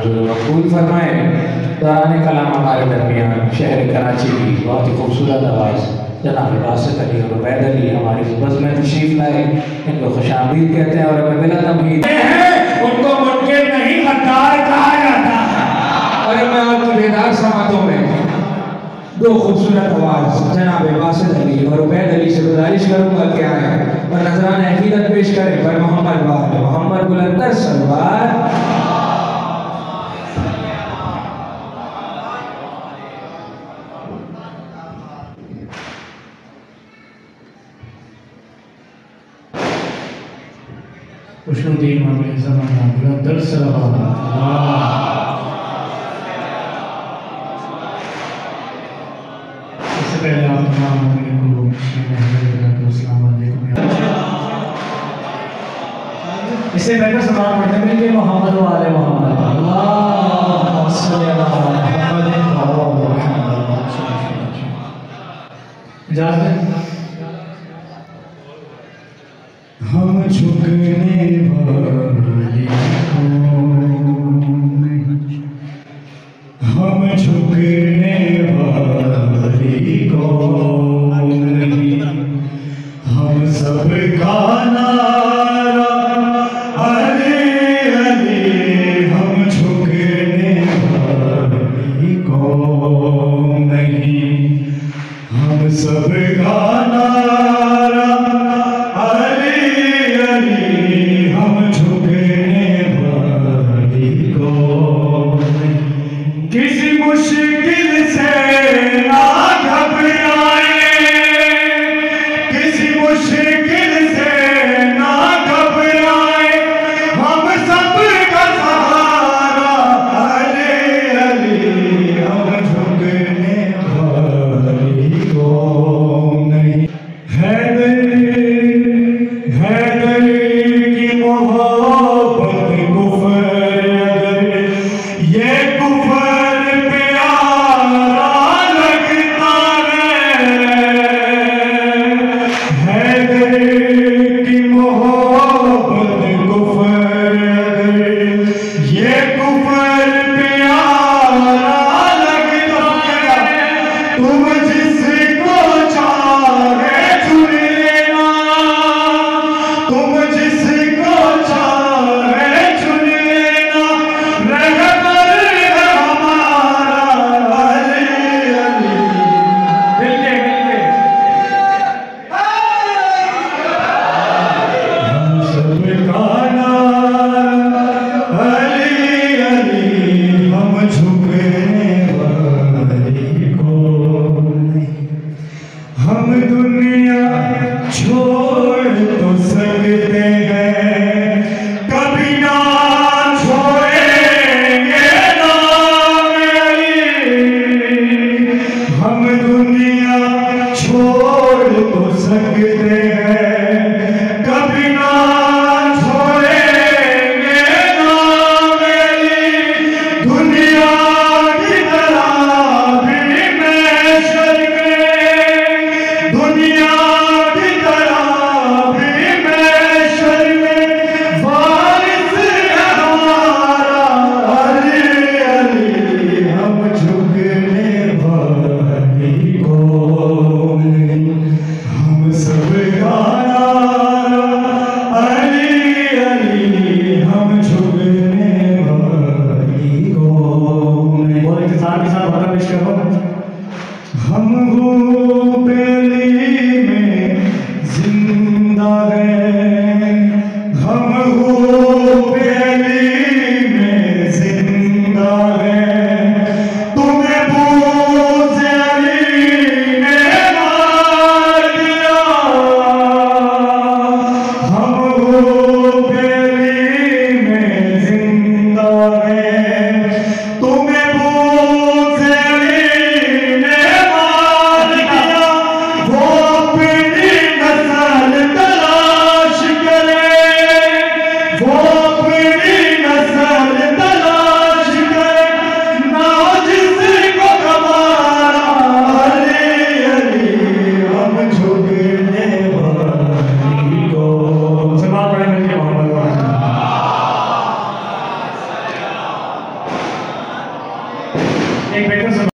मंजूर मकबूल फरमाए। दौरान कलाम हमारे दरमियान शहर कराची की बहुत ही खूबसूरत आवाज़ जनाब बासित अली और उबैद अली हमारी बज़ में तशरीफ़ लाए। इनको खुशामदीद कहते हैं और हमें बिला तमहीद उनको मुनकिर नहीं गद्दार कहा जाता। और मैं आपकी बेदार समातों में दो खूबसूरत आवाज़ जनाब बासित अली और उबैद अली से गुजारिश करूँगा कि आए और नजरान अकीदत पेश करें पर मोहम्मद वाले मोहम्मद बुलंदर सलवार। खुशनुदीन मामले ज़माना बुलंदर सलवार। इससे पहले आप तमाम मोमिन को इससे पहले सलाम पढ़ने में लिए मोहम्मद वाले मोहम्मद अल्लाह इजाज़त हम झुकने वाली हम झुकने वाली कौम नहीं, हम सब का नारा अली अली, हम झुकने वाली कौम नहीं, हम सब का नारा अली अली, हम झुकने वाली कौम नहीं। किसी मुश्किल से ना घबराए, किसी मुश्किल से ना घबराए, हम सब का सहारा अली अली, हम झुकने वाली कौम नहीं। हैदर की मोहब्बत कुफर अगर ये कुफर प्यारा लगता है, हैदर की मोहब्बत कुफर अगर ये कुफर प्यारा लगता है, तुम जिसको चाहे चुन लेना, तुम जिसको चाहे चुन लेना, रहबर है हमारा अली अली। मिलके हम सब का नारा अली अली, हम झुकने वाली कौम नहीं। हम दुनिया छोड़ तो सकते हैं, कभी ना छोड़ेंगे नाम अली। हम दुनिया छोड़ तो सकते हैं, कभी ना छोड़ेंगे नाम अली। दुनिया की तरह भी महशर में, दुनिया की तरह भी महशर में वारिस है हमारा अली अली, हम झुकने वाली कौम नहीं, हम सब का नारा अली अली, हम झुकने वाली कौम नहीं। और इंतजार के साथ वादा पेश करो। हम वो बेली में जिंदा हैं, हम वो बेली में जिंदा हैं, तुम्हें बूज़ अली ने मार दिया। हम वो बेली में जिंदा हैं, तुम्हें बूज़ अली ने मार दिया। वो अपनी नस्ल तलाश करे, वो अपनी नस्ल तलाश करे, ना जिसको गवारा अली अली, हम झुकने वाली कौम। सलाम पढ़ने में लिए मोहम्मद वाले। एक बेहतर